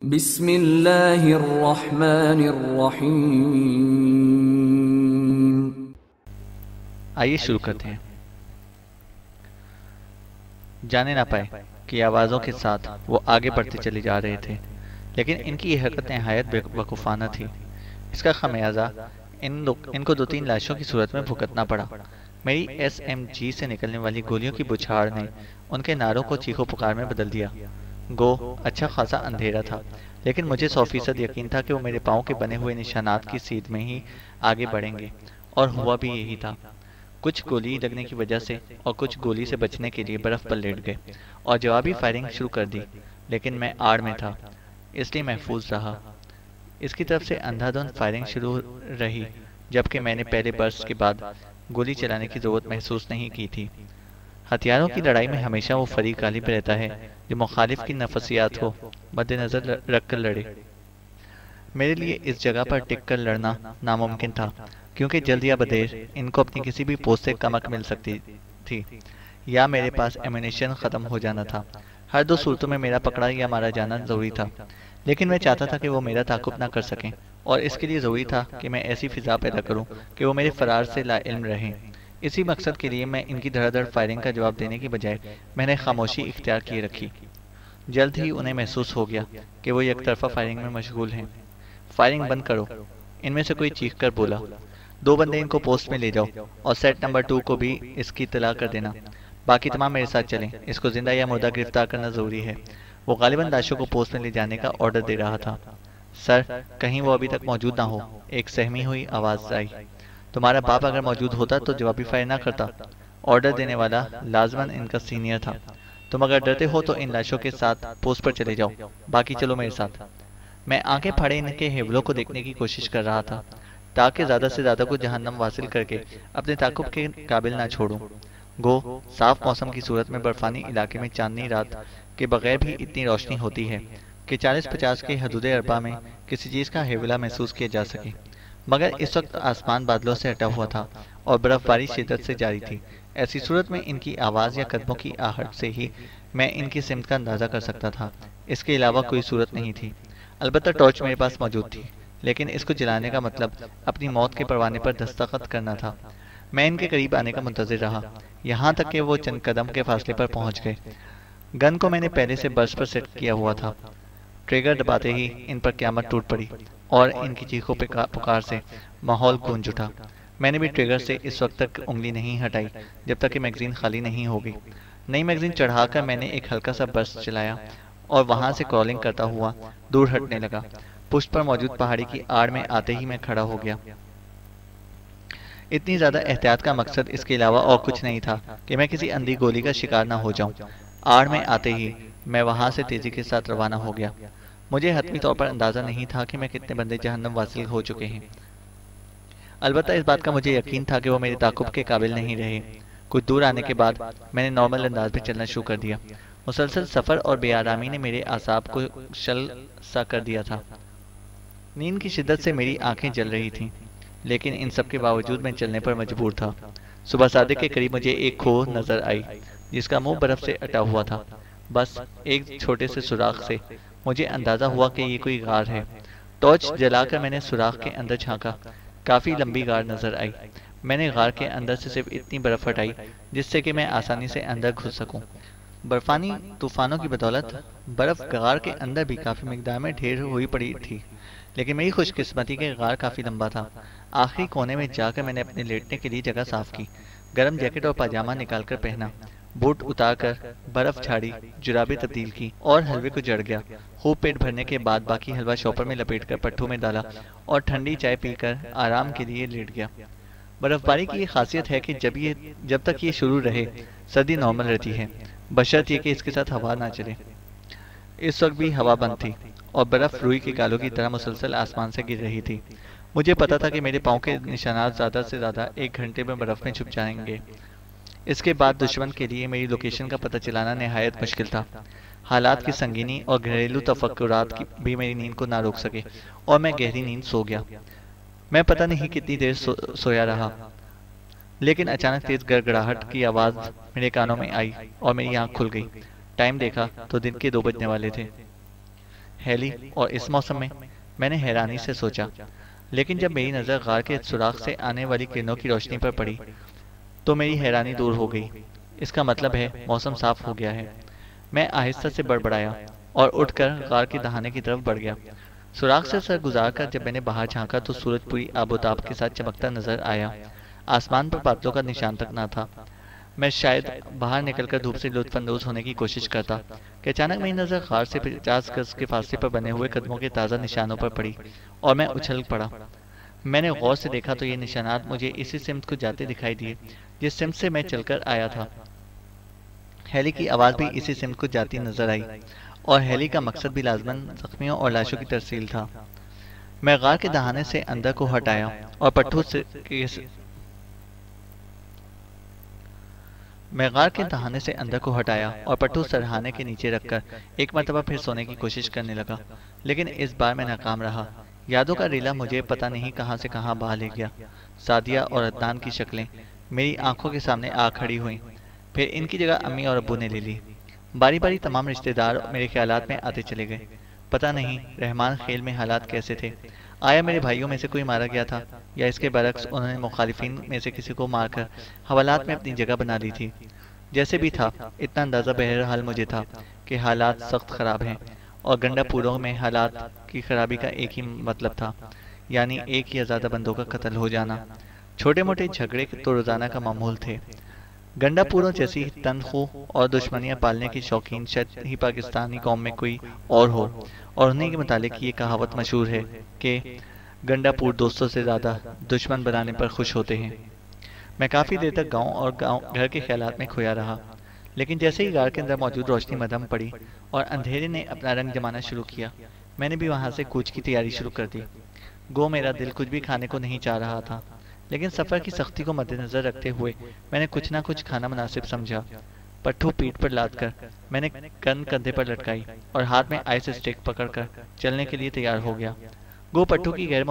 بسم اللہ الرحمن الرحیم۔ آئیے شروع کرتے ہیں۔ جانے نہ پائے کہ آوازوں کے ساتھ وہ آگے بڑھتے چلے جا رہے تھے، لیکن ان کی یہ حرکت نہایت بے وقوفانہ تھی۔ اس کا خمیازہ ان کو 2-3 لاشوں کی صورت میں بھگتنا پڑا۔ میری SMG سے نکلنے والی گولیوں کی بچھاڑ نے ان کے نعروں کو چیخو پکار میں بدل دیا۔ گو اچھا خاصا اندھیرا تھا، لیکن مجھے 100% یقین تھا کہ وہ میرے پاؤں کے بنے ہوئے نشانات کی سیدھ میں ہی آگے بڑھیں گے، اور ہوا بھی یہی تھا۔ کچھ گولی لگنے کی وجہ سے اور کچھ گولی سے بچنے کے لیے برف پر لیٹ گئے اور جوابی فائرنگ شروع کر دی، لیکن میں آڑ میں تھا، اس لیے محفوظ رہا۔ اس کی طرف سے اندھا دھند فائرنگ شروع رہی، جبکہ میں نے پہلے برسٹ کے بعد گولی چلانے کی ضرورت محسوس نہیں کی تھی۔ ہتھیاروں کی لڑائی میں ہمیشہ وہ فریق غالب رہتا ہے جو مخالف کی نفسیات کو مد نظر رکھ کر لڑے۔ میرے لیے اس جگہ پر ٹک کر لڑنا ناممکن تھا، کیونکہ جلد یا بدیر ان کو اپنی کسی بھی پوسٹ سے کمک مل سکتی تھی، یا میرے پاس ایمونیشن ختم ہو جانا تھا۔ ہر دو صورتوں میں میرا پکڑا یا مارا جانا ضروری تھا، لیکن میں چاہتا تھا کہ وہ میرا تعاقب نہ کر سکیں، اور اس کے لیے ضروری تھا کہ میں ایسی فضا پیدا کروں کہ وہ میرے فرار سے لا علم رہیں۔ اسی مقصد کے لیے میں ان کی دھڑا دھڑ فائرنگ کا جواب دینے کی بجائے میں نے خاموشی اختیار کیے رکھی۔ جلد ہی انہیں محسوس ہو گیا کہ وہ یک طرفہ فائرنگ میں مشغول ہیں۔ فائرنگ بند کرو، ان میں سے کوئی چیخ کر بولا۔ 2 بندے ان کو پوسٹ میں لے جاؤ، اور سیٹ نمبر 2 کو بھی اس کی اطلاع کر دینا۔ باقی تمام میرے ساتھ چلیں، اس کو زندہ یا مردہ گرفتار کرنا ضروری ہے۔ وہ غالباً لاشوں کو پوسٹ میں لے جانے کا آرڈر دے رہا تھا۔ سر، کہیں وہ ابھی تک موجود نہ ہو، ایک سہمی ہوئی آواز آئی۔ تمہارا باپ اگر موجود ہوتا تو جوابی فائر نہ کرتا۔ آرڈر دینے والا لازماً ان کا سینئر تھا۔ تم اگر ڈرتے ہو تو ان لاشوں کے ساتھ پوسٹ پر چلے جاؤ، باقی چلو میرے ساتھ۔ میں آنکھیں پھاڑے ان کے ہیولوں کو دیکھنے کی کوشش کر رہا تھا، تاکہ زیادہ سے زیادہ کو جہنم واصل کر کے اپنے تعاقب کے قابل نہ چھوڑوں۔ گو صاف موسم کی صورت میں برفانی علاقے میں چاندنی رات کے بغیر بھی اتنی روشنی ہوتی ہے کہ 40-50 کے حدود اربا میں کسی چیز کا ہیولہ محسوس کیا جا سکے، مگر اس وقت آسمان بادلوں سے ہٹا ہوا تھا اور برف باری شدت سے جاری تھی۔ ایسی صورت میں ان کی آواز یا قدموں کی آہٹ سے ہی میں ان کی سمت کا اندازہ کر سکتا تھا، اس کے علاوہ کوئی صورت نہیں تھی۔ البتہ ٹارچ میرے پاس موجود تھی، لیکن اس کو جلانے کا مطلب اپنی موت کے پروانے پر دستخط کرنا تھا۔ میں ان کے قریب آنے کا منتظر رہا، یہاں تک کہ وہ چند قدم کے فاصلے پر پہنچ گئے۔ گن کو میں نے پہلے سے برس پر سیٹ کیا ہوا تھا۔ ٹریگر دباتے ہی ان پر قیامت ٹوٹ پڑی، اور ان کی چیخوں پکار سے ماحول گونج اٹھا۔ میں نے بھی ٹریگر سے اس وقت تک انگلی نہیں ہٹائی جب تک کہ میگزین خالی نہیں ہو گئی۔ نئی میگزین چڑھا کر میں نے ایک ہلکا سا برسٹ چلایا اور وہاں سے کرالنگ کرتا ہوا دور ہٹنے لگا۔ پشت پر موجود پہاڑی کی آڑ میں آتے ہی میں کھڑا ہو گیا۔ اتنی زیادہ احتیاط کا مقصد اس کے علاوہ اور کچھ نہیں تھا کہ میں کسی اندھی گولی کا شکار نہ ہو جاؤں۔ آڑ میں آتے ہی میں وہاں سے تیزی کے ساتھ روانہ ہو گیا۔ مجھے حتمی طور پر اندازہ نہیں تھا کہ میں کتنے بندے جہنم واصل ہو چکے ہیں، البتہ اس بات کا مجھے یقین تھا کہ وہ میرے تعاقب کے قابل نہیں رہے۔ کچھ دور آنے کے بعد میں نے نارمل انداز میں چلنا شروع کر دیا۔ مسلسل سفر اور بے آرامی نے میرے اعصاب کو شل سا کر دیا تھا۔ نیند کی شدت سے میری آنکھیں جل رہی تھیں، لیکن ان سب کے باوجود میں چلنے پر مجبور تھا۔ صبح صادق کے قریب مجھے ایک کھوہ نظر آئی جس کا منہ برف سے اٹا ہوا تھا۔ بس ایک چھوٹے سے سوراخ سے مجھے اندازہ ہوا کہ یہ کوئی غار ہے۔ ٹارچ جلا کر میں نے سوراخ کے اندر جھانکا۔ کافی لمبی غار نظر آئی۔ میں نے غار کے اندر سے صرف اتنی برف ہٹائی جس سے کہ میں آسانی سے اندر گھس سکوں۔ برفانی طوفانوں کی بدولت برف غار کے اندر بھی کافی مقدار میں ڈھیر ہوئی پڑی تھی، لیکن میری خوش قسمتی کہ غار کافی لمبا تھا۔ آخری کونے میں جا کر میں نے اپنے لیٹنے کے لیے جگہ صاف کی، گرم جیکٹ اور پاجامہ نکال کر پہنا، بوٹ اتار کر برف جھاڑی، جرابیں تبدیل کی اور حلوے کو جڑ گیا۔ خوب پیٹ بھرنے کے بعد باقی حلوہ شاپر میں لپیٹ کر پٹھوں میں ڈالا اور ٹھنڈی چائے پی کر آرام کے لیے لیٹ گیا۔ برف باری کی یہ خاصیت ہے کہ جب تک یہ شروع رہے سردی نارمل رہتی ہے، بشرط یہ کہ اس کے ساتھ ہوا نہ چلے۔ اس وقت بھی ہوا بند تھی اور برف روئی کے گالوں کی طرح مسلسل آسمان سے گر رہی تھی۔ مجھے پتا تھا کہ میرے پاؤں کے نشانات زیادہ سے زیادہ 1 گھنٹے میں برف میں چھپ جائیں گے۔ اس کے بعد دشمن کے لیے میری لوکیشن کا پتہ چلانا نہایت مشکل تھا۔ حالات کی سنگینی اور گھریلو تفکرات بھی میری نیند کو نہ روک سکے اور میں گہری نیند سو گیا۔ میں پتہ نہیں کتنی دیر سویا رہا، لیکن اچانک تیز گڑگڑاہٹ کی آواز میرے کانوں میں آئی اور میری آنکھ کھل گئی۔ ٹائم دیکھا تو دن کے 2 بجنے والے تھے۔ ہیلی، اور اس موسم میں نے حیرانی سے سوچا۔ لیکن جب میری نظر غار کے سوراخ سے آنے والی کرنوں کی روشنی پر پڑی تو میری حیرانی دور ہو گئی۔ اس کا مطلب ہے موسم صاف ہو گیا ہے۔ میں آہستہ سے بڑبڑایا اور اٹھ کر غار کے دہانے کی طرف بڑھ گیا۔ سوراخ سے سر گزار کر جب میں نے باہر جھانکا تو سورج پوری آب و تاب کے ساتھ چمکتا نظر آیا۔ آسمان پر بادلوں کا نشان تک نہ تھا۔ میں شاید باہر نکل کر دھوپ سے لطف اندوز ہونے کی کوشش کرتا کہ اچانک میری نظر غار سے 50 گز کے فاصلے پر بنے ہوئے قدموں کے تازہ نشانوں پر پڑی اور میں اچھل پڑا۔ میں نے غور سے دیکھا تو یہ نشانات مجھے اسی سمت کو جاتے دکھائی دیے جس سمت سے میں چل کر آیا تھا۔ ہیلی کی آواز بھی اسی سمت کو جاتی نظر آئی اور ہیلی کا مقصد بھی لازماً زخمیوں اور لاشوں کی ترسیل تھا۔ میں غار کے دہانے سے اندر کو ہٹایا اور پٹھو سرہانے کے نیچے رکھ کر ایک مرتبہ پھر سونے کی کوشش کرنے لگا، لیکن اس بار میں ناکام رہا۔ یادوں کا ریلا مجھے پتہ نہیں کہاں سے کہاں بہا لے گیا۔ سعدیہ اور عدنان کی شکلیں میری آنکھوں کے سامنے آ کھڑی ہوئیں، پھر ان کی جگہ امی اور ابو نے لے لی۔ باری باری تمام رشتہ دار میرے خیالات میں آتے چلے گئے۔ پتہ نہیں رحمان خیل میں حالات کیسے تھے۔ آیا میرے بھائیوں میں سے کوئی مارا گیا تھا یا اس کے برعکس انہوں نے مخالفین میں سے کسی کو مار کر حوالات میں اپنی جگہ بنا لی تھی؟ جیسے بھی تھا، اتنا اندازہ بہرحال مجھے تھا کہ حالات سخت خراب ہیں، اور گنڈا پوروں میں حالات کی خرابی کا ایک ہی مطلب تھا، یعنی ایک یا زیادہ بندوں کا قتل ہو جانا۔ چھوٹے موٹے جھگڑے تو روزانہ کا معمول تھے۔ گنڈا پوروں جیسی تنخو اور دشمنیاں پالنے کی شوقین شاید ہی پاکستانی قوم میں کوئی اور ہو، اور انہیں کے متعلق یہ کہاوت مشہور ہے کہ گنڈا پور دوستوں سے زیادہ دشمن بنانے پر خوش ہوتے ہیں۔ میں کافی دیر تک گاؤں اور گھر کے خیالات میں کھویا رہا، لیکن جیسے ہی غار کے اندر موجود روشنی مدھم پڑی اور اندھیرے نے اپنا رنگ جمانا شروع کیا، میں نے بھی وہاں سے کوچ کی تیاری شروع کر دی۔ گو میرا دل کچھ بھی کھانے کو نہیں چاہ رہا تھا، لیکن سفر کی سختی کو مد نظر رکھتے ہوئے میں نے کچھ نہ کچھ کھانا مناسب سمجھا۔ پٹھو پیٹھ پر لاد کر میں نے کندھے پر لٹکائی اور ہاتھ میں آئس اسٹک پکڑ کر چلنے کے لیے تیار ہو گیا۔ گو پٹھو کی غیر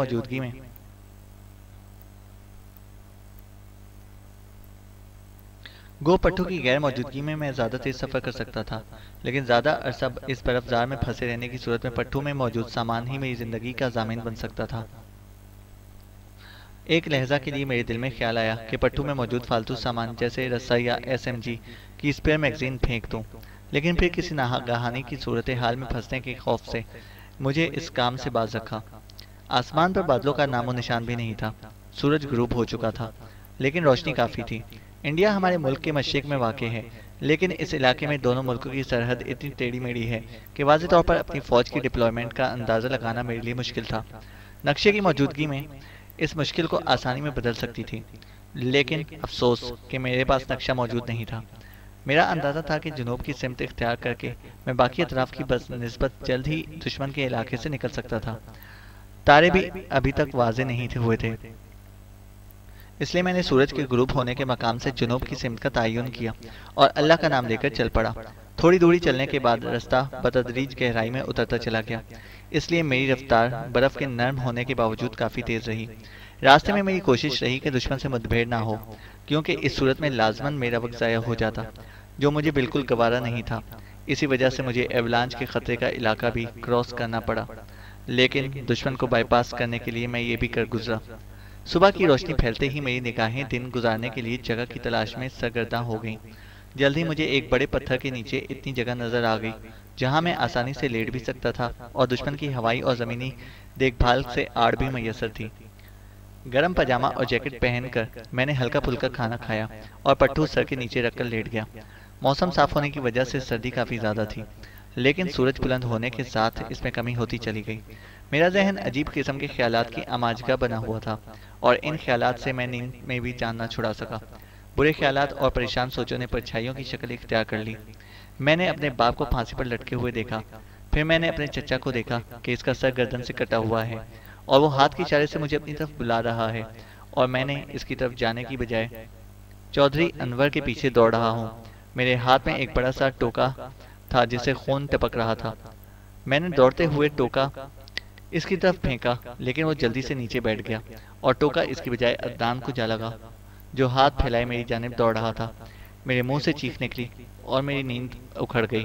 موجودگی میں میں زیادہ تیز سفر کر سکتا تھا، لیکن زیادہ عرصہ اس برف زار میں پھنسے رہنے کی صورت میں پٹھو میں موجود سامان ہی میری زندگی کا ضامن بن سکتا تھا۔ ایک لہجہ کے لیے میرے دل میں خیال آیا کہ پٹھو میں موجود فالتو سامان جیسے رسا یا SMG کی اسپیئر میگزین پھینک دوں، لیکن پھر کسی ناگہانی کی صورتحال میں پھنسنے کے خوف سے مجھے اس کام سے باز رکھا۔ آسمان پر بادلوں کا نام و نشان بھی نہیں تھا۔ سورج غروب ہو چکا تھا، لیکن روشنی کافی تھی۔ انڈیا ہمارے ملک کے مشرق میں واقع ہے، لیکن اس علاقے میں دونوں ملکوں کی سرحد اتنی ٹیڑھی میڑھی ہے کہ واضح طور پر اپنی فوج کی ڈپلوائمنٹ کا اندازہ لگانا میرے لیے مشکل تھا۔ نقشے کی موجودگی میں اس مشکل کو آسانی میں بدل سکتی تھی، لیکن افسوس کہ میرے پاس نقشہ موجود نہیں تھا۔ میرا اندازہ تھا کہ جنوب کی سمت اختیار کر کے میں باقی اطراف کی نسبت جلد ہی دشمن کے علاقے سے نکل سکتا تھا۔ تارے بھی ابھی تک واضح نہیں ہوئے تھے، اس لیے میں نے سورج کے غروب ہونے کے مقام سے جنوب کی سمت کا تعین کیا اور اللہ کا نام لے کر چل پڑا۔ تھوڑی دوری چلنے کے بعد رستہ بتدریج گہرائی میں اترتا چلا گیا، اس لیے میری رفتار برف کے نرم ہونے کے باوجود کافی تیز رہی۔ راستے میں میری کوشش رہی کہ دشمن سے مدبھیڑ نہ ہو، کیونکہ اس صورت میں لازماً میرا وقت ضائع ہو جاتا، جو مجھے بالکل گوارا نہیں تھا۔ اسی وجہ سے مجھے ایولانچ کے خطرے کا علاقہ بھی کراس کرنا پڑا، لیکن دشمن کو بائی پاس کرنے کے لیے میں یہ بھی کر گزرا۔ صبح کی روشنی پھیلتے ہی میری نگاہیں دن گزارنے کے لیے جگہ کی تلاش میں سرگرداں ہو گئیں۔ جلد ہی مجھے ایک بڑے پتھر کے نیچے اتنی جگہ نظر آ گئی جہاں میں آسانی سے لیٹ بھی سکتا تھا اور دشمن کی ہوائی اور زمینی دیکھ بھال سے آڑ بھی میسر تھی۔ گرم پاجامہ اور جیکٹ پہن کر میں نے ہلکا پھلکا کھانا کھایا اور پٹھو سر کے نیچے رکھ کر لیٹ گیا۔ موسم صاف ہونے کی وجہ سے سردی کافی زیادہ تھی، لیکن سورج بلند ہونے کے ساتھ اس میں کمی ہوتی چلی گئی۔ میرا ذہن عجیب قسم کے خیالات کی آماجگاہ بنا ہوا تھا، اور ان خیالات سے میں نیند میں بھی جان نہ چھڑا سکا۔ برے خیالات اور پریشان سوچوں نے پرچھائیوں کی شکل اختیار کر لی۔ میں نے اپنے باپ کو پھانسی پر لٹکے ہوئے دیکھا، پھر میں نے اپنے چچا کو دیکھا کہ اس کا سر گردن سے کٹا ہوا ہے اور وہ ہاتھ کے اشارے سے مجھے اپنی طرف بلا رہا ہے، اور میں نے اس کی طرف جانے کی بجائے چودھری انور کے پیچھے دوڑ رہا ہوں۔ میرے ہاتھ میں ایک بڑا سا ٹوکا تھا جس سے خون ٹپک رہا تھا۔ میں نے دوڑتے ہوئے ٹوکا اس کی طرف پھینکا، لیکن وہ جلدی سے نیچے بیٹھ گیا اور ٹوکا اس کی بجائے عدنان کو جا لگا، جو ہاتھ پھیلائے میری جانب دوڑ رہا تھا۔ میرے منہ سے چیخ نکلی اور میری نیند اکھڑ گئی۔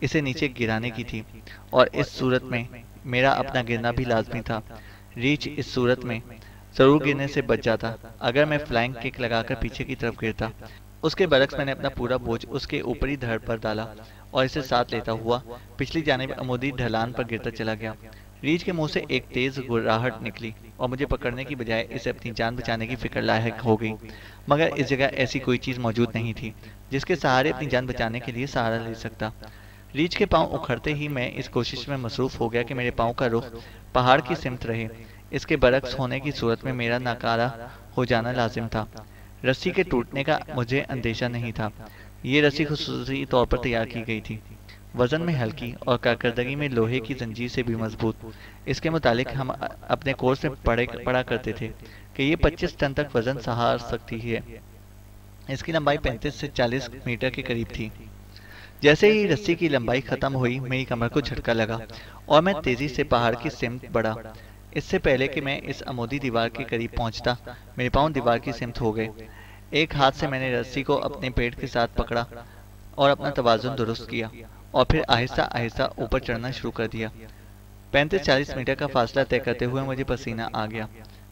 اسے نیچے گرانے کی تھی، اور اس صورت میں میرا اپنا گرنا بھی لازمی تھا۔ ریچھ اس صورت میں ضرور گرنے سے بچ جاتا اگر میں فلائنگ کک لگا کر پیچھے کی طرف گرتا۔ اس کے برعکس میں نے اپنا پورا بوجھ اس کے اوپری دھڑ پر ڈالا اور اسے ساتھ لیتا ہوا پچھلی جانب عمودی ڈھلان پر گرتا چلا گیا۔ ریچھ کے منہ سے ایک تیز گراہٹ نکلی اور مجھے پکڑنے کی بجائے اسے اپنی جان بچانے کی فکر لاحق ہو گئی، مگر اس جگہ ایسی کوئی چیز موجود نہیں تھی جس کے سہارے اپنی جان بچانے کے لیے سہارا لے سکتا۔ ریچھ کے پاؤں اکھڑتے ہی میں اس کوشش میں مصروف ہو گیا کہ میرے پاؤں کا رخ پہاڑ کی سمت رہے۔ اس کے برعکس ہونے کی صورت میں میرا ناکارہ ہو جانا لازم تھا۔ رسی کے ٹوٹنے کا مجھے اندیشہ نہیں تھا۔ یہ رسی خصوصی طور پر تیار کی گئی تھی، وزن میں ہلکی اور کارکردگی میں لوہے کی زنجیر سے بھی مضبوط۔ اس کے متعلق ہم اپنے کورس میں پڑھا کرتے تھے کہ یہ 25 ٹن تک وزن سہار سکتی ہے۔ اس کی لمبائی 35 سے 40 میٹر کے قریب تھی۔ جیسے ہی رسی کی لمبائی ختم ہوئی میری کمر کو جھٹکا لگا اور میں تیزی سے پہاڑ کی سمت بڑھا۔ اس سے پہلے کہ میں اس عمودی دیوار کے قریب پہنچتا میرے پاؤں دیوار کی سمت ہو گئے۔ ایک ہاتھ سے میں نے رسی کو اپنے پیٹ کے ساتھ پکڑا اور اپنا توازن درست کیا، اور پھر آہستہ آہستہ اوپر چڑھنا شروع کر دیا۔ 35-40 میٹر کا فاصلہ طے کرتے ہوئے مجھے پسینہ آ گیا۔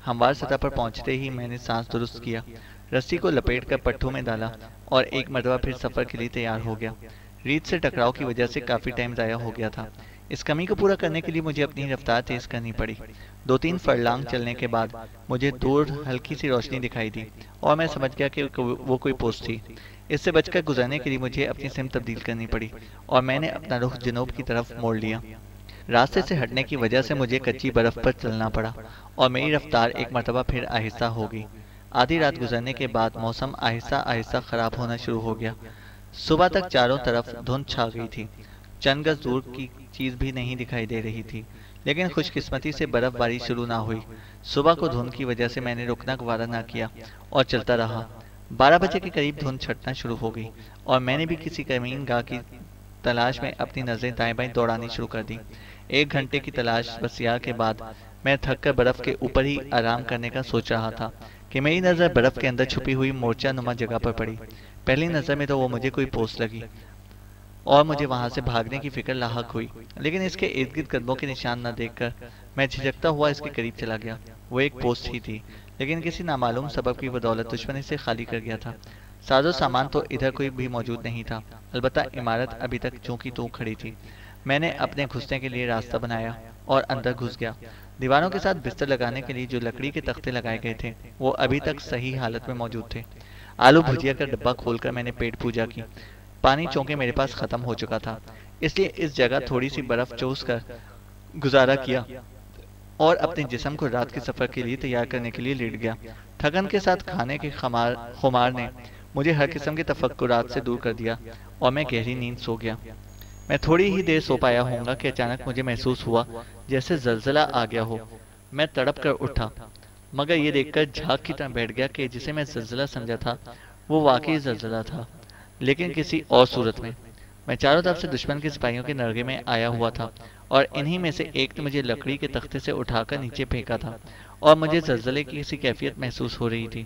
ہموار سطح پر پہنچتے ہی میں نے سانس درست کیا، رسی کو لپیٹ کر پٹھوں میں ڈالا اور ایک مرتبہ پھر سفر کے لیے تیار ہو گیا۔ ریچھ سے ٹکراؤ کی وجہ سے کافی ٹائم ضائع ہو گیا تھا۔ اس کمی کو پورا کرنے کے لیے مجھے اپنی رفتار تیز کرنی پڑی۔ 2-3 فرلانگ چلنے کے بعد مجھے دور ہلکی سی روشنی دکھائی دی اور میں سمجھ گیا کہ وہ کوئی پوسٹ تھی۔ اس سے بچ کر گزرنے کے لیے مجھے اپنی سمت تبدیل کرنی پڑی اور میں نے اپنا رخ جنوب کی طرف موڑ لیا۔ راستے سے ہٹنے کی وجہ سے مجھے کچی برف پر چلنا پڑا اور میری رفتار ایک مرتبہ پھر آہستہ ہو گئی۔ آدھی رات گزرنے کے بعد موسم آہستہ آہستہ خراب ہونا شروع ہو گیا۔ صبح تک چاروں طرف دھند چھا گئی تھی، چند گز دور کی چیز بھی نہیں دکھائی دے رہی تھی، لیکن خوش قسمتی سے برف باری شروع نہ ہوئی۔ صبح کو دھند کی وجہ سے میں نے رکنا گوارا نہ کیا اور چلتا رہا۔ 12 بجے کے قریب دھند چھٹنا شروع ہو گئی اور میں نے بھی کسی کمین گاہ کی تلاش میں اپنی نظریں دائیں بائیں دوڑانی شروع کر دی۔ 1 گھنٹے کی تلاش بسیار کے بعد میں تھک کر برف کے اوپر ہی آرام کرنے کا سوچ رہا تھا کہ میری نظر برف کے اندر چھپی ہوئی مورچہ نما جگہ پر پڑی۔ پہلی نظر میں تو وہ مجھے کوئی پوسٹ لگی اور مجھے وہاں سے بھاگنے کی فکر لاحق ہوئی، لیکن اس کے ارد گرد قدموں کے نشان نہ دیکھ کر میں جھجکتا ہوا اس کے قریب چلا گیا۔ وہ ایک پوسٹ ہی تھی، لیکن کسی نامعلوم سبب کی بدولت دشمن اسے خالی کر گیا تھا۔ ساز و سامان تو ادھر کوئی بھی موجود نہیں تھا، البتہ عمارت ابھی تک چوں کی توں کھڑی تھی۔ میں نے اپنے گھسنے کے لیے راستہ بنایا اور اندر گھس گیا۔ دیواروں کے ساتھ بستر لگانے کے لیے جو لکڑی کے تختے لگائے گئے تھے وہ ابھی تک صحیح حالت میں موجود تھے۔ آلو بھجیا کا ڈبہ کھول کر میں نے پیٹ پوجا کی۔ پانی چونکہ میرے پاس ختم ہو چکا تھا، اس لیے اس جگہ تھوڑی سی برف چوس کر گزارا کیا اور اپنے جسم کو رات کے سفر کے لیے تیار کرنے کے لیے لیٹ گیا۔ تھکن کے ساتھ کھانے کے خمار نے مجھے ہر قسم کے تفکرات سے دور کر دیا اور میں گہری نیند سو گیا۔ میں تھوڑی ہی دیر سو پایا ہوں گا کہ اچانک مجھے محسوس ہوا جیسے زلزلہ آ گیا ہو۔ میں تڑپ کر اٹھا، مگر یہ دیکھ کر جھاگ کی طرح بیٹھ گیا کہ جسے میں زلزلہ سمجھا تھا وہ واقعی زلزلہ تھا، لیکن کسی اور صورت میں۔ میں چاروں طرف سے دشمن کے سپاہیوں کے نرغے میں آیا ہوا تھا اور انہی میں سے ایک نے مجھے لکڑی کے تختے سے اٹھا کر نیچے پھینکا تھا اور مجھے زلزلے کی کسی کیفیت محسوس ہو رہی تھی۔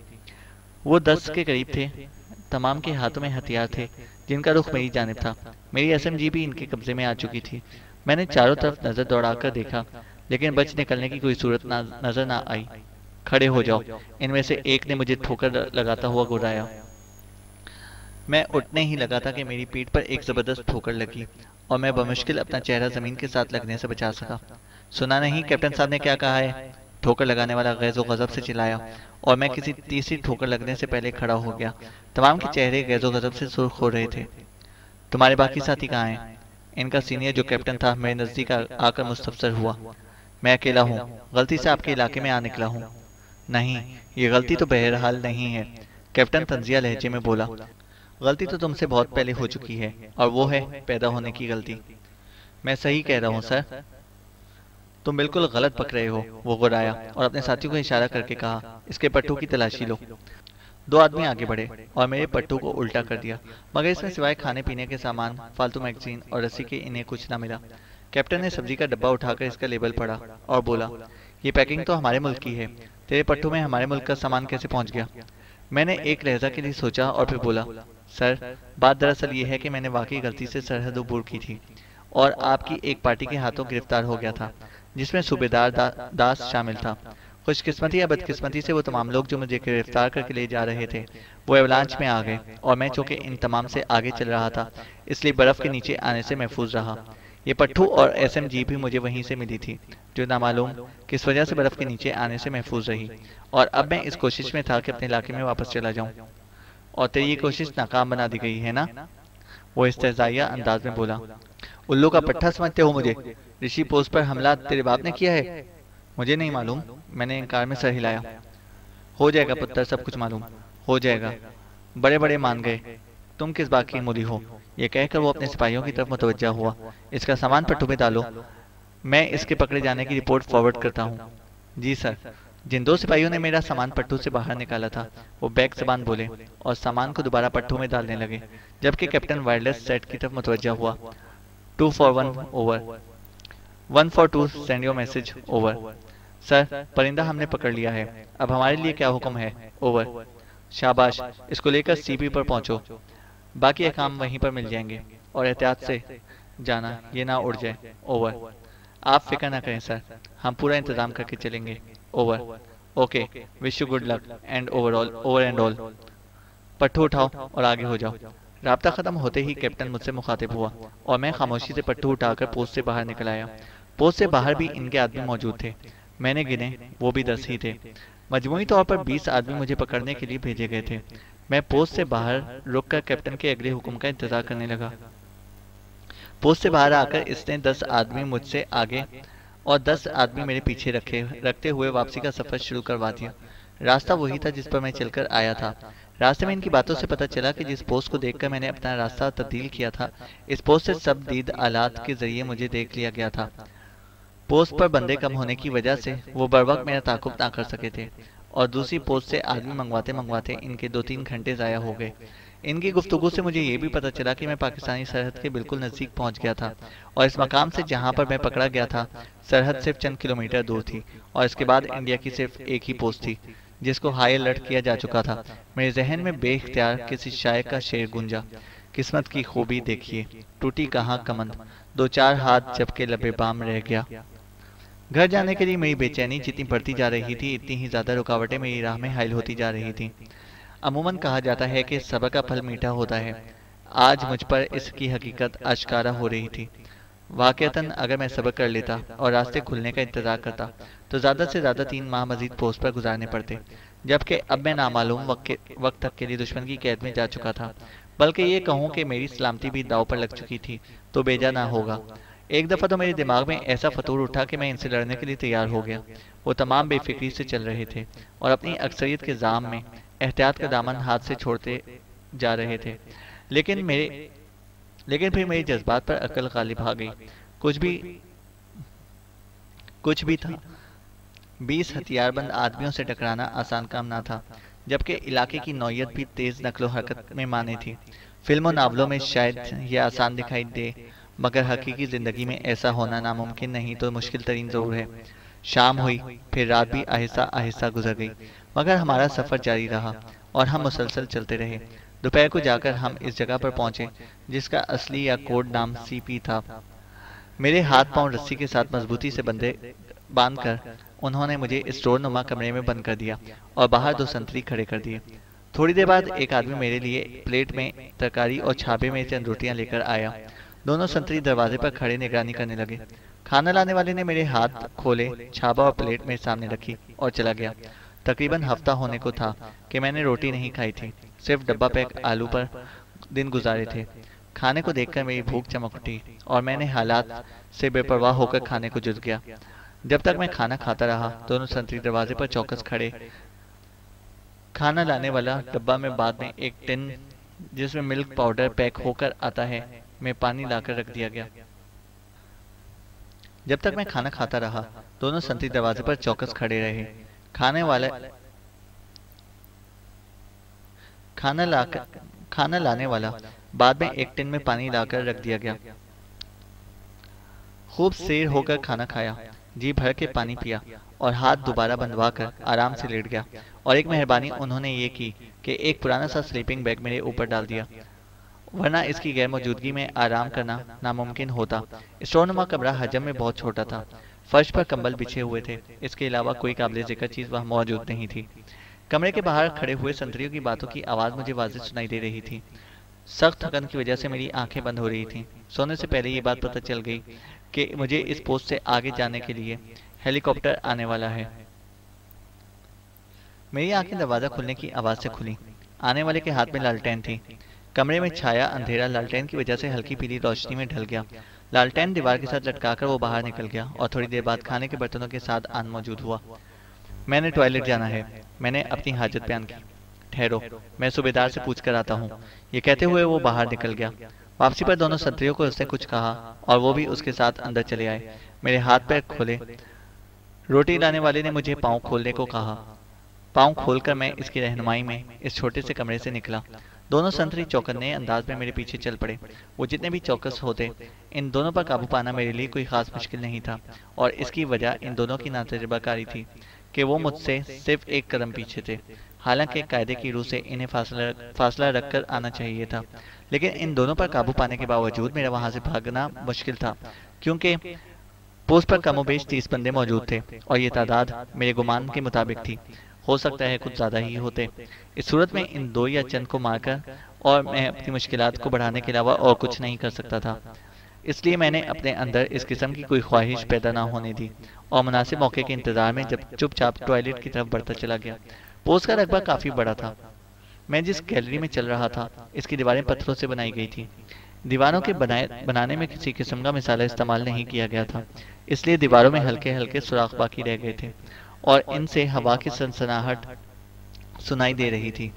وہ 10 کے قریب تھے، تمام کے ہاتھوں میں ہتھیار تھے جن کا رخ میری جانب تھا۔ میری SMG بھی ان کے قبضے میں آ چکی تھی۔ میں نے چاروں طرف نظر دوڑا کر دیکھا، لیکن بچ نکلنے کی کوئی صورت نظر نہ آئی۔ کھڑے ہو جاؤ، ان میں سے ایک نے مجھے ٹھوکر لگاتا ہوا گرایا۔ میں اٹھنے ہی لگا تھا کہ میری پیٹھ پر ایک زبردست ٹھوکر لگی اور میں بمشکل اپنا چہرہ زمین کے ساتھ لگنے سے بچا سکا۔ سنا نہیں کیپٹن صاحب نے کیا کہا ہے؟ ٹھوکر لگانے والا غیظ و غضب سے چلایا اور میں کسی تیسری ٹھوکر لگنے سے پہلے کھڑا ہو گیا۔ تمام کے چہرے غیظ و غضب سے سرخ ہو رہے تھے۔ تمہارے باقی ساتھی کہاں ہیں؟ ان کا سینئر جو کیپٹن تھا میرے نزدیک آ کر مستفسر ہوا۔ میں اکیلا ہوں، غلطی سے آپ کے علاقے میں آ نکلا ہوں۔ نہیں، یہ غلطی تو بہرحال نہیں ہے، کیپٹن طنزیہ لہجے میں بولا۔ غلطی تو تم سے بہت پہلے ہو چکی ہے، اور وہ ہے پیدا ہونے کی غلطی۔ میں صحیح کہہ رہا ہوں سر؟ تم بالکل غلط پکڑے ہو، وہ غرایا اور اپنے ساتھیوں کو اشارہ کر کے کہا، اس کے پٹھوں کی تلاشی لو۔ 2 آدمی آگے بڑھے اور میرے پٹھوں کو الٹا کر دیا، مگر اس میں سوائے کھانے پینے کے سامان، فالتو میگزین اور رسی کے انہیں کچھ نہ ملا۔ کیپٹن نے سبزی کا ڈبہ اٹھا کر اس کا لیبل پڑھا اور بولا، یہ پیکنگ تو ہمارے ملک کی ہے، تیرے پٹھوں میں ہمارے ملک کا سامان کیسے پہنچ گیا؟ میں نے ایک لہجہ کے لیے سوچا اور پھر بولا، سر بات دراصل یہ ہے کہ میں نے واقعی غلطی سے سرحد عبور کی تھی اور آپ کی ایک پارٹی کے ہاتھوں گرفتار ہو گیا تھا جس میں صوبیدار داس شامل تھا۔ خوش قسمتی یا بدقسمتی سے وہ تمام لوگ جو مجھے گرفتار کر کے لے جا رہے تھے وہ ایولانچ میں آ گئے اور میں چونکہ ان تمام سے آگے چل رہا تھا اس لیے برف کے نیچے آنے سے محفوظ رہا۔ یہ پٹھو اور ایس ایم جی بھی مجھے وہیں سے ملی تھی جو نامعلوم کس وجہ سے برف کے نیچے آنے سے محفوظ رہی، اور اب میں اس کوشش میں تھا کہ اپنے علاقے میں واپس چلا جاؤں۔ اور تیری یہ کوشش ناکام بنا دی گئی ہے نا؟ وہ استہزائیہ انداز میں بولا۔ الو کا پٹھا سمجھتے ہو مجھے؟ رشی پوسٹ پر حملہ تیرے باپ نے کیا ہے؟ مجھے نہیں معلوم، میں نے انکار میں سر ہلایا۔ ہو جائے گا پتر، سب کچھ معلوم ہو جائے گا۔ بڑے بڑے مان گئے، تم کس بات کی مولی ہو؟ یہ کہہ کر وہ اپنے سپاہیوں کی طرف متوجہ ہوا۔ اس کا سامان پٹھو میں ڈالو، میں اس کے پکڑے جانے کی رپورٹ فارورڈ کرتا ہوں۔ جی سر۔ جن دو سپاہیوں نے میرا سامان پٹھو سے باہر نکالا تھا وہ بیک زبان بولے اور سامان کو دوبارہ پٹھو میں ڈالنے لگے، جبکہ کیپٹن وائرلیس سیٹ کی طرف متوجہ ہوا۔ 2 for 1 over, 1 for 2 send your message over. Sir پرندہ ہم نے پکڑ لیا ہے، اب ہمارے لیے کیا حکم ہے؟ اوور۔ شاباش، اس کو لے کر سی پی پر پہنچو، باقی احکام وہیں پر مل جائیں گے، اور احتیاط سے جانا یہ نہ اڑ جائے۔ اوور۔ آپ فکر نہ کریں سر، ہم پورا انتظام کر کے چلیں گے۔ Over. Okay, wish you good luck and over and all. پٹھو اٹھاؤ اور آگے ہو جاؤ۔ رابطہ ختم ہوتے ہی کیپٹن مجھ سے مخاطب ہوا اور میں خاموشی سے پٹھو اٹھا کر پوسٹ سے باہر نکل آیا۔ پوسٹ سے باہر بھی ان کے آدمی موجود تھے، میں نے گنے وہ بھی 10 ہی تھے۔ مجموعی طور پر 20 آدمی مجھے پکڑنے کے لیے بھیجے گئے تھے۔ میں پوسٹ سے باہر رک کر کیپٹن کے اگلے حکم کا انتظار کرنے لگا۔ پوسٹ سے باہر آ کر اس نے 10 آدمی مجھ سے آگے اور 10 آدمی میرے پیچھے رکھتے ہوئے واپسی کا سفر شروع کروا دیا۔ راستہ وہی تھا جس پر میں چل کر آیا تھا۔ راستے میں ان کی باتوں سے پتہ چلا کہ جس پوسٹ کو دیکھ کر میں نے اپنا راستہ تبدیل کیا تھا، اس پوسٹ سے سب دید آلات کے ذریعے مجھے دیکھ لیا گیا تھا۔ پوسٹ پر بندے کم ہونے کی وجہ سے وہ بر وقت میرا تعاقب نہ کر سکے تھے، اور دوسری پوسٹ سے آدمی منگواتے ان کے 2-3 گھنٹے ضائع ہو گئے۔ ان کی گفتگو سے مجھے یہ بھی پتہ چلا کہ میں پاکستانی سرحد کے بالکل نزدیک پہنچ گیا تھا، اور اس مقام سے جہاں پر میں پکڑا گیا تھا سرحد صرف چند کلومیٹر دور تھی، اور اس کے بعد انڈیا کی صرف ایک ہی پوسٹ تھی جس کو ہائی الرٹ کیا جا چکا تھا۔ میرے ذہن میں بے اختیار کسی شاعر کا شعر گونجا، قسمت کی خوبی دیکھیے ٹوٹی کہاں کمند، 2-4 ہاتھ جب کہ لبے بام رہ گیا۔ گھر جانے کے لیے میری بے چینی جتنی بڑھتی جا رہی تھی اتنی ہی زیادہ رکاوٹیں میری راہ میں حائل ہوتی جا رہی تھیں۔ عموماً کہا جاتا ہے کہ صبر کا پھل میٹھا ہوتا ہے، آج مجھ پر اس کی حقیقت آشکارا ہو رہی تھی۔ واقعتاً اگر میں صبر کر لیتا اور راستے کھلنے کا انتظار کرتا تو زیادہ سے زیادہ 3 ماہ مزید پوسٹ پر گزارنے پڑتے، جبکہ اب میں نامعلوم وقت تک کے لیے دشمن کی قید میں جا چکا تھا۔ بلکہ یہ کہوں کہ میری سلامتی بھی داؤ پر لگ چکی تھی تو بیجا نہ ہوگا۔ ایک دفعہ تو میرے دماغ میں ایسا فطور اٹھا کہ میں ان سے لڑنے کے لیے تیار ہو گیا۔ وہ تمام بے فکری سے چل رہے تھے اور اپنی اکثریت کے زعم میں احتیاط کا دامن ہاتھ سے چھوڑتے جا رہے تھے، لیکن پھر میرے جذبات پر عقل غالب آ گئی۔ کچھ بھی تھا، 20 ہتھیار بند آدمیوں سے ٹکرانا آسان کام نہ تھا، جبکہ علاقے کی نوعیت بھی تیز نقل و حرکت میں مانے تھی۔ فلم و ناولوں میں شاید یہ آسان دکھائی دے، مگر حقیقی زندگی میں ایسا ہونا ناممکن نہیں تو مشکل ترین ضرور ہے۔ شام ہوئی، پھر رات بھی آہستہ آہستہ گزر گئی، مگر ہمارا سفر جاری رہا اور ہم مسلسل چلتے رہے۔ دوپہر کو جا کر ہم اس جگہ پر پہنچے جس کا اصلی یا کوڈ نام سی پی تھا۔ میرے ہاتھ پاؤں رسی کے ساتھ مضبوطی سے باندھ کر انہوں نے مجھے اسٹور نما کمرے میں بند کر دیا اور باہر 2 سنتری کھڑے کر دیے۔ تھوڑی دیر بعد ایک آدمی میرے لیے پلیٹ میں ترکاری اور چھاپے میں چند روٹیاں لے کر آیا۔ دونوں سنتری دروازے پر کھڑے نگرانی کرنے لگے۔ کھانا لانے والے نے میرے ہاتھ کھولے، چھاپا اور پلیٹ میرے سامنے رکھی اور چلا گیا۔ تقریباً ہفتہ ہونے کو تھا کہ میں نے روٹی نہیں کھائی تھی، صرف ڈبہ پیک آلو پر دن گزارے تھے۔ کھانے کو دیکھ کر میری بھوک چمک اٹھی اور میں نے حالات سے بے پرواہ ہو کر کھانے کو جت گیا۔ جب تک میں کھانا کھاتا رہا دونوں سنتری دروازے پر چوکس کھڑے۔ کھانا لانے والا ڈبہ میں بعد میں ایک ٹن جس میں ملک پاؤڈر پیک ہو کر آتا ہے میں پانی لا کر رکھ دیا گیا۔ جب تک میں کھانا کھاتا رہا دونوں سنتری دروازے پر چوکس کھڑے رہے۔ کھانا لانے والا بعد میں ایک ٹن میں پانی لا کر رکھ دیا گیا۔ خوب سیر ہو کر کھانا کھایا، جی بھر کے پانی پیا اور ہاتھ دوبارہ بندھوا کر آرام سے لیٹ گیا اور ایک مہربانی انہوں نے یہ کی کہ ایک پرانا سا سلیپنگ بیگ میرے اوپر ڈال دیا، ورنہ اس کی غیر موجودگی میں آرام کرنا ناممکن ہوتا۔ اسٹور نما کمرہ حجم میں بہت چھوٹا تھا، فرش پر کمبل بچھے ہوئے تھے، اس کے علاوہ کوئی قابل ذکر چیز وہاں موجود نہیں تھی۔ کمرے کے باہر کھڑے ہوئے سنتریوں کی باتوں کی آواز مجھے واضح سنائی دے رہی تھی۔ سخت تھکن کی وجہ سے میری آنکھیں بند ہو رہی تھیں۔ سونے سے پہلے یہ بات پتہ چل گئی کہ مجھے اس پوسٹ سے آگے جانے کے لیے ہیلی کاپٹر آنے والا ہے۔ میری آنکھیں دروازہ کھلنے کی آواز سے کھلی۔ آنے والے کے ہاتھ میں لالٹین تھی۔ کمرے میں چھایا اندھیرا لالٹین کی وجہ سے ہلکی پیلی روشنی میں ڈھل گیا۔ لالٹین دیوار کے ساتھ لٹکا کر وہ باہر نکل گیا اور تھوڑی دیر بعد کھانے کے برتنوں کے ساتھ آن موجود ہوا۔ میں نے ٹوائلٹ جانا ہے، میں نے اپنی حاجت بیان کی۔ ٹھہرو، میں صوبیدار سے پوچھ کر آتا ہوں۔ یہ کہتے ہوئے وہ باہر نکل گیا۔ واپسی پر دونوں سنتریوں کو اس نے کچھ کہا اور وہ بھی اس کے ساتھ اندر چلے آئے۔ میرے ہاتھ پیر کھولے۔ روٹی لانے والے نے مجھے پاؤں کھولنے کو کہا۔ پاؤں کھول کر میں اس کی رہنمائی میں اس چھوٹے سے کمرے سے نکلا۔ دونوں سنتری چوکنے انداز میں میرے پیچھے چل پڑے۔ وہ جتنے بھی چوکس ہوتے، ان دونوں پر قابو پانا میرے لیے کوئی خاص مشکل نہیں تھا، اور اس کی وجہ ان دونوں کی ناتجربہ کاری تھی کہ وہ مجھ سے صرف ایک قدم پیچھے تھے۔ حالانکہ قاعدے کی روح سے انہیں فاصلہ رکھ کر آنا چاہیے تھا، لیکن ان دونوں پر قابو پانے کے باوجود میرا وہاں سے بھاگنا مشکل تھا، کیونکہ پوسٹ پر کم و بیش 30 بندے موجود تھے، اور یہ تعداد میرے گمان کے مطابق تھی۔ ہو سکتا ہے کچھ زیادہ ہی ہوتے۔ اس صورت میں ان دو یا چند کو مار کر اور میں اپنی مشکلات کو بڑھانے کے علاوہ اور کچھ نہیں کر سکتا تھا۔ اس لیے میں نے اپنے اندر اس قسم کی کوئی خواہش پیدا نہ ہونے دی، اور مناسب موقع کے انتظار میں جب چپ چاپ ٹوائلٹ کی طرف بڑھتا چلا گیا۔ پوسٹ کا رقبہ کافی بڑا تھا۔ میں جس گیلری میں چل رہا تھا، اس کی دیواریں پتھروں سے بنائی گئی تھی۔ دیواروں کے بنانے میں کسی قسم کا مسالہ استعمال نہیں کیا گیا تھا، اس لیے دیواروں میں ہلکے ہلکے سوراخ باقی رہ گئے تھے، اور ان سے ہوا کی سنسناہٹ سنائی دے رہی تھی۔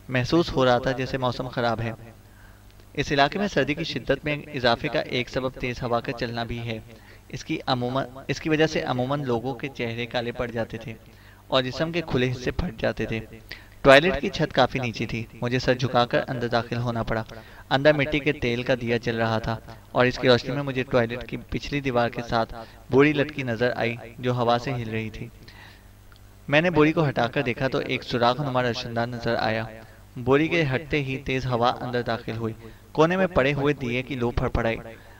محسوس ہو رہا تھا جیسے موسم خراب ہے۔ اس علاقے میں سردی کی شدت میں اضافے کا ایک سبب تیز ہوا کا چلنا بھی ہے۔ اس کی وجہ سے عموماً لوگوں کے چہرے کالے پڑ جاتے تھے اور جسم کے کھلے حصے پھٹ جاتے تھے۔ ٹوائلٹ کی چھت کافی نیچے تھی، مجھے سر جھکا کر اندر داخل ہونا پڑا۔ اندر مٹی کے تیل کا دیا جل رہا تھا، اور اس کی روشنی میں مجھے ٹوائلٹ کی پچھلی دیوار کے ساتھ بوری لٹکی نظر آئی جو ہوا سے ہل رہی تھی۔ میں نے بوری کو ہٹا کر دیکھا تو ایک سوراخ نما روشن دان نظر آیا۔ بوری کے ہٹتے ہی تیز ہوا اندر داخل ہوئی، کونے میں پڑے ہوئے دیے کی لو پھڑپڑائی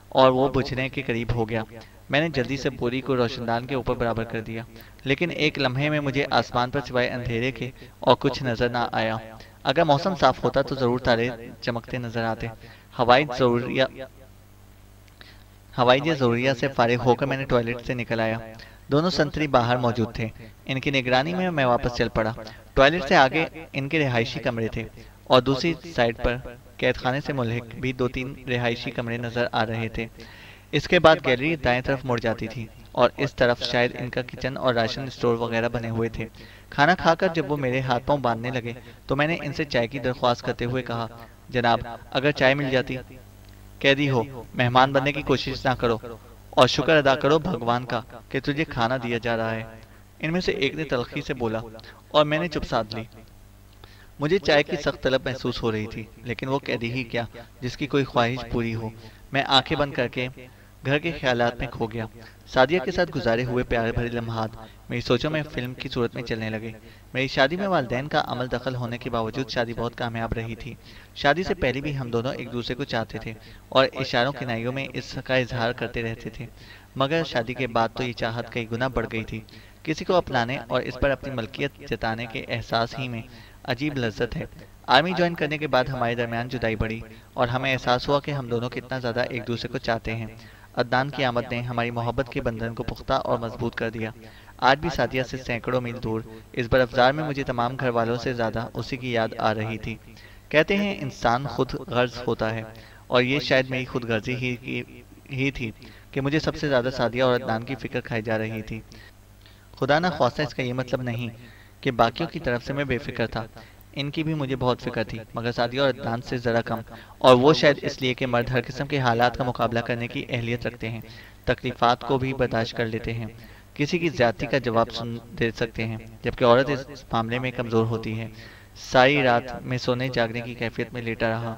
اور وہ بجھنے کے قریب ہو گیا۔ میں نے جلدی سے بوری کو روشن دان کے اوپر برابر کر دیا، لیکن ایک لمحے میں مجھے آسمان پر سوائے اندھیرے کے اور کچھ نظر نہ آیا۔ اگر موسم صاف ہوتا تو ضرور تارے چمکتے نظر آتے۔ ہوائی ضروریات سے فارغ ہو کر میں نے ٹوائلٹ سے نکل آیا۔ دونوں سنتری باہر موجود تھے۔ ان کی نگرانی میں واپس چل پڑا۔ ٹوائلٹ سے آگے ان کے رہائشی کمرے تھے، اور دوسری سائڈ پر قید خانے سے ملحق بھی 2-3 رہائشی کمرے نظر آ رہے تھے۔ اس کے بعد گیلری دائیں طرف مڑ جاتی تھی، اور اس طرف شاید ان کا کچن اور راشن اسٹور وغیرہ بنے ہوئے تھے۔ کھانا کھا کر جب وہ میرے ہاتھ پاؤں باندھنے لگے تو میں نے ان سے چائے کی درخواست کرتے ہوئے کہا، جناب اگر چائے مل جاتی۔ قیدی ہو، مہمان بننے کی کوشش نہ کرو، اور شکر ادا کرو بھگوان کا کہ تجھے کھانا دیا جا رہا ہے۔ ان میں سے ایک نے تلخی سے بولا، اور میں نے چپ سادھ لی۔ مجھے چائے کی سخت طلب محسوس ہو رہی تھی، لیکن وہ قیدی ہی کیا جس کی کوئی خواہش پوری ہو۔ میں آنکھیں بند کر کے گھر کے خیالات میں کھو گیا۔ سعدیہ کے ساتھ گزارے ہوئے پیارے بھرے لمحات میری سوچوں میں فلم کی صورت میں چلنے لگے۔ میری شادی میں والدین کا عمل دخل ہونے کے باوجود شادی بہت کامیاب رہی تھی۔ شادی سے پہلے بھی ہم دونوں ایک دوسرے کو چاہتے تھے اور اشاروں کنائیوں میں اس کا اظہار کرتے رہتے تھے، مگر شادی کے بعد تو یہ چاہت کئی گنا بڑھ گئی تھی۔ کسی کو اپنانے اور اس پر اپنی ملکیت جتانے کے احساس ہی میں عجیب لذت ہے۔ آرمی جوائن کرنے کے بعد ہمارے درمیان جدائی بڑھی، اور ہمیں احساس ہوا کہ ہم دونوں کتنا زیادہ ایک دوسرے کو چاہتے ہیں۔ عدنان کی آمد نے ہماری محبت کے بندھن کو پختہ اور مضبوط کر دیا۔ آج بھی سعدیہ سے سینکڑوں میل دور اس برافزار میں مجھے تمام گھر والوں سے زیادہ اسی کی یاد آ رہی تھی۔ کہتے ہیں انسان خود غرض ہوتا ہے، اور یہ شاید میری خود غرضی ہی تھی کہ مجھے سب سے زیادہ سعدیہ اور عدنان کی فکر کھائی جا رہی تھی۔ خدا نہ خواستہ اس کا یہ مطلب نہیں کہ باقیوں کی طرف سے میں بے فکر تھا، ان کی بھی مجھے بہت فکر تھی، مگر سعدیہ اور عدنان سے ذرا کم، اور وہ شاید اس لیے کہ مرد ہر قسم کے حالات کا مقابلہ کرنے کی اہلیت رکھتے ہیں، تکلیفات کو بھی برداشت کر لیتے ہیں، کسی کی زیادتی کا جواب دے سکتے ہیں، جبکہ عورت اس معاملے میں کمزور ہوتی ہے۔ ساری رات میں سونے جاگنے کی کیفیت میں لیٹا رہا۔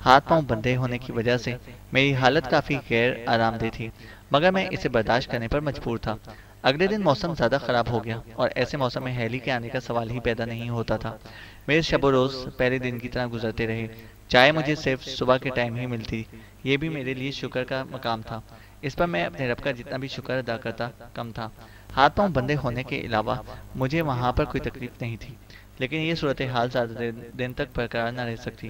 ہاتھ پاؤں بندھے ہونے کی وجہ سے میری حالت کافی غیر آرام دہ تھی، مگر میں اسے برداشت کرنے پر مجبور تھا۔ اگلے دن موسم زیادہ خراب ہو گیا اور ایسے موسم میں ہیلی کے آنے کا سوال ہی پیدا نہیں ہوتا تھا۔ میرے شب و روز پہلے دن کی طرح گزرتے رہے۔ چائے مجھے صرف صبح کے ٹائم ہی ملتی، یہ بھی میرے لیے شکر کا مقام تھا۔ اس پر میں اپنے رب کا جتنا بھی شکر ادا کرتا کم تھا۔ ہاتھ پاؤں بندے ہونے کے علاوہ مجھے وہاں پر کوئی تکلیف نہیں تھی، لیکن یہ صورتحال زیادہ دن تک برقرار نہ رہ سکتی۔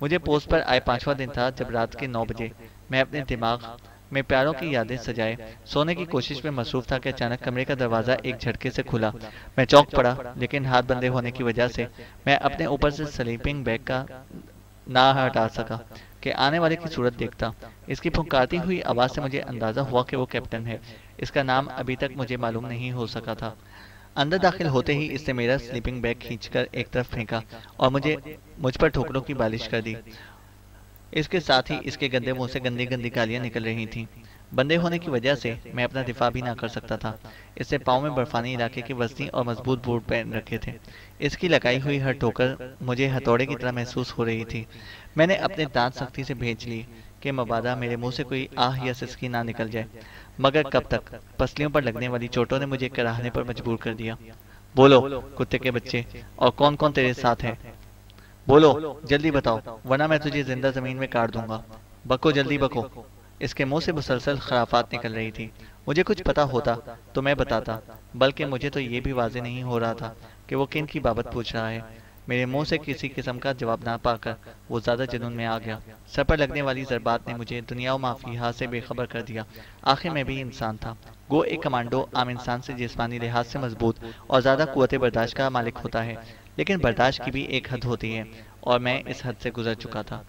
مجھے پوسٹ پر آئے 5واں دن تھا جب رات کے 9 بجے میں اپنے دماغ میں پیاروں کی یادیں سجائے سونے کی کوشش میں مصروف تھا کہ اچانک کمرے کا دروازہ ایک جھٹکے سے کھلا۔ میں چونک پڑا، لیکن ہاتھ بندے ہونے کی وجہ سے میں اپنے اوپر سے سلیپنگ بیگ کا نہ ہٹا سکا کہ آنے والے کی صورت دیکھتا۔ اس کی پھنکارتی ہوئی آواز سے مجھے اندازہ ہوا کہ وہ کیپٹن ہے۔ اس کا نام ابھی تک مجھے معلوم نہیں ہو سکا تھا۔ اندر داخل ہوتے ہی اس نے میرا سلیپنگ بیگ کھینچ کر ایک طرف پھینکا اور مجھ پر ٹھوکروں کی بارش کر دی۔ اس کے ساتھ ہی اس کے گندے منہ سے گندی گندی گالیاں نکل رہی تھیں۔ بندے ہونے کی وجہ سے میں اپنا دفاع بھی نہ کر سکتا تھا۔ اس نے پاؤں میں برفانی علاقے کے وسطی اور مضبوط بوٹ پہن رکھے تھے۔ اس کی لگائی ہوئی ہر ٹھوکر مجھے ہتھوڑے کی طرح محسوس ہو رہی تھی۔ میں نے اپنے دانت سختی سے بھینچ لیے کہ مبادا میرے منہ سے کوئی آہ یا سسکی نہ نکل جائے، مگر کب تک؟ پسلیوں پر لگنے والی چوٹوں نے مجھے کراہنے پر مجبور کر دیا۔ بولو کتے کے بچے، اور کون کون تیرے ساتھ ہے؟ بولو جلدی بتاؤ، ورنہ میں تجھے زندہ زمین میں کاٹ دوں گا۔ بکو جلدی بکو۔ اس کے منہ سے مسلسل خرافات نکل رہی تھی۔ مجھے کچھ پتا ہوتا تو میں بتاتا، بلکہ مجھے تو یہ بھی واضح نہیں ہو رہا تھا کہ وہ کن کی بابت پوچھ رہا ہے۔ میرے منہ سے کسی قسم کا جواب نہ پا کر وہ زیادہ جنون میں آ گیا۔ سر پر لگنے والی ضربات نے مجھے دنیا و ما فیہا سے بے خبر کر دیا۔ آخر میں بھی انسان تھا، گو ایک کمانڈو عام انسان سے جسمانی لحاظ سے مضبوط اور زیادہ قوت برداشت کا مالک ہوتا ہے، لیکن برداشت کی بھی ایک حد ہوتی ہے، اور میں اس حد سے گزر چکا تھا۔